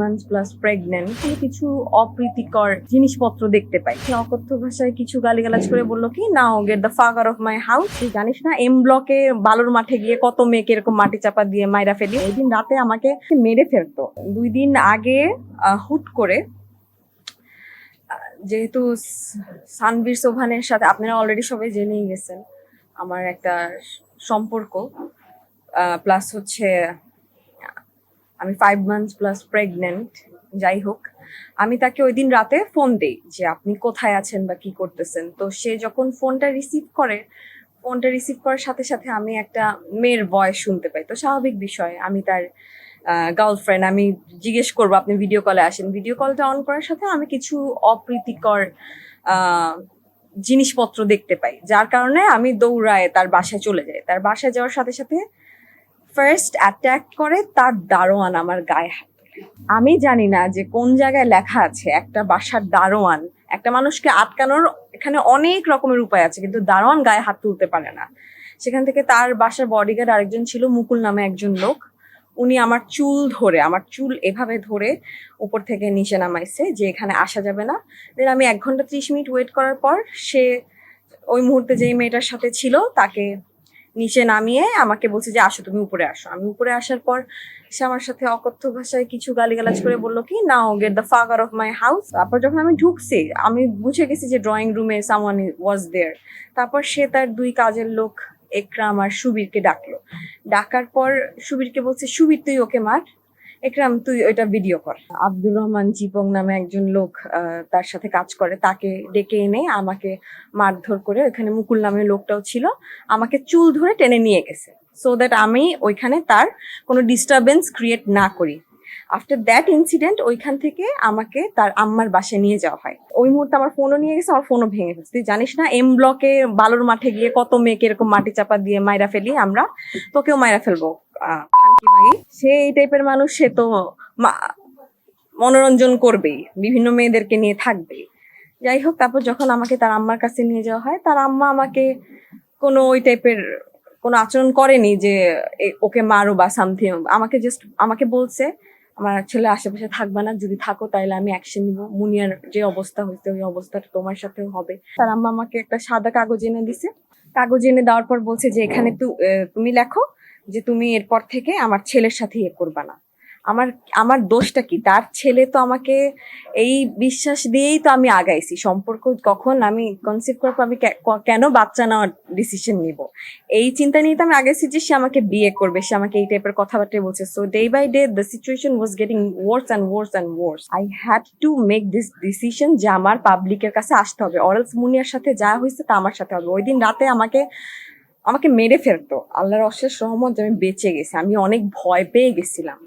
Month plus pregnant, কিছু অপ্রীতিকর জিনিসপত্র দেখতে পাই। অকথ্য ভাষায় কিছু গালিগালাজ করে বললো কি, নাও get the fuck out of my house. তুই জানিস না এম ব্লকে বালুর মাঠে গিয়ে কত মেয়েকে এরকম মাটি চাপা দিয়ে মাইরা ফেলি। ওই দিন রাতে আমাকে মেরে ফেলতো। 2 দিন আগে হুট করে, যেহেতু সানভীর সোভানের সাথে আপনারা অলরেডি সবাই জেনেই গেছেন আমার একটা সম্পর্ক, প্লাস হচ্ছে আমি 5 মান্থস প্লাস প্রেগনেন্ট। যাই হোক, আমি তাকে ওই দিন রাতে ফোন দিই যে আপনি কোথায় আছেন বা কি করতেছেন। তো সে যখন ফোনটা রিসিভ করার সাথে সাথে আমি একটা মেয়ের ভয়েস শুনতে পাই। তো স্বাভাবিক বিষয়, আমি তার গার্লফ্রেন্ড, আমি জিজ্ঞেস করবো আপনি ভিডিও কলে আসেন। ভিডিও কলটা অন করার সাথে আমি কিছু অপ্রীতিকর জিনিসপত্র দেখতে পাই, যার কারণে আমি দৌড়ায় তার বাসায় চলে যাই। তার বাসায় যাওয়ার সাথে সাথে ফার্স্ট অ্যাটাক করে তার দারোয়ান আমার গায়ে হাত তোলে। আমি জানি না যে কোন জায়গায় লেখা আছে একটা বাসার দারোয়ান, একটা মানুষকে আটকানোর এখানে অনেক রকমের উপায় আছে, কিন্তু দারোয়ান গায়ে হাত তুলতে পারে না। সেখান থেকে তার বাসার বডিগার্ড আরেকজন ছিল, মুকুল নামে একজন লোক। উনি আমার চুল এভাবে ধরে উপর থেকে নিচে নামাইছে যে এখানে আসা যাবে না। দেন আমি 1 ঘন্টা 30 মিনিট ওয়েট করার পর সে ওই মুহূর্তে যেই মেয়েটার সাথে ছিল তাকে নিচে নামিয়ে আমাকে বলছে যে আসো, তুমি উপরে আসো। আমি উপরে আসার পর সে আমার সাথে অকথ্য ভাষায় কিছু গালিগালাজ করে বললো কি, নাও get the fuck out of my house. তারপর যখন আমি ঢুকছি, আমি বুঝে গেছি যে ড্রয়িং রুমে সামওয়ান ওয়াজ দেয়ার। তারপর সে তার 2 কাজের লোক একরাম আর সুবীরকে ডাকলো। ডাকার পর সুবীরকে বলছে, সুবীর তুই ওকে মার, একরাম তুই ওইটা ভিডিও কর। আব্দুর রহমান চিপং নামে একজন লোক তার সাথে কাজ করে, তাকে ডেকে এনে আমাকে মারধর করে, ওখানে মুকুল নামের লোকটাও ছিল, আমাকে চুল ধরে টেনে নিয়ে গেছে, সো দ্যাট আমি ওইখানে তার কোনো ডিস্টারবেন্স ক্রিয়েট না করি। আফটার দ্যাট ইনসিডেন্ট ওইখান থেকে আমাকে তার আম্মার বাসায় নিয়ে যাওয়া হয়। ওই মুহূর্তে আমার ফোনও নিয়ে গেছে, আমার ফোনও ভেঙে ফেলছে। তুই জানিস না এম ব্লকে বালুর মাঠে গিয়ে কত মেয়েকে এরকম মাটি চাপা দিয়ে মাইরা ফেলি আমরা, তোকেও মাইরা ফেলবো খানকি ভাই। সে এই টাইপের মানুষ, সে তো মনোরঞ্জন করবেই, বিভিন্ন মেয়েদেরকে নিয়ে থাকবেই। যাই হোক, তারপর যখন আমাকে তার আম্মার কাছে নিয়ে যাওয়া হয়, তার আম্মা আমাকে কোনো ওই টাইপের কোনো আচরণ করেনি যে ওকে মারো বা সামথিং। আমাকে বলছে আমার ছেলে আশেপাশে থাকবে না, যদি থাকো তাহলে আমি অ্যাকশন নিব, মুনিয়ার যে অবস্থা হয়েছে ওই অবস্থাটা তোমার সাথেও হবে। তার আম্মা আমাকে একটা সাদা কাগজ এনে দিছে। কাগজ এনে দেওয়ার পর বলছে যে এখানে তুমি লেখো যে তুমি এরপর থেকে আমার ছেলের সাথে করবা না। আমার দোষটা কি? তার ছেলে তো আমাকে এই বিশ্বাস দিয়েই তো আমি আগাইছি সম্পর্ক। কখন আমি কনসিভ করবো, আমি কেন বাচ্চা নেওয়ার ডিসিশন নিব, এই চিন্তা নিয়ে তো আমি আগাইছি যে সে আমাকে বিয়ে করবে, সে আমাকে এই টাইপের কথাবার্তা বলছে। So day by day the situation was getting worse and worse and worse. I had to make this decision যে আমার পাবলিকের কাছে আসতে হবে, অরেলস মুনিয়ার সাথে যা হয়েছে তা আমার সাথে হবে। ওই দিন রাতে আমাকে মেরে ফেলতো। আল্লাহর অশেষ রহমত যে আমি বেঁচে গেছি। আমি অনেক ভয় পেয়ে গেছিলাম।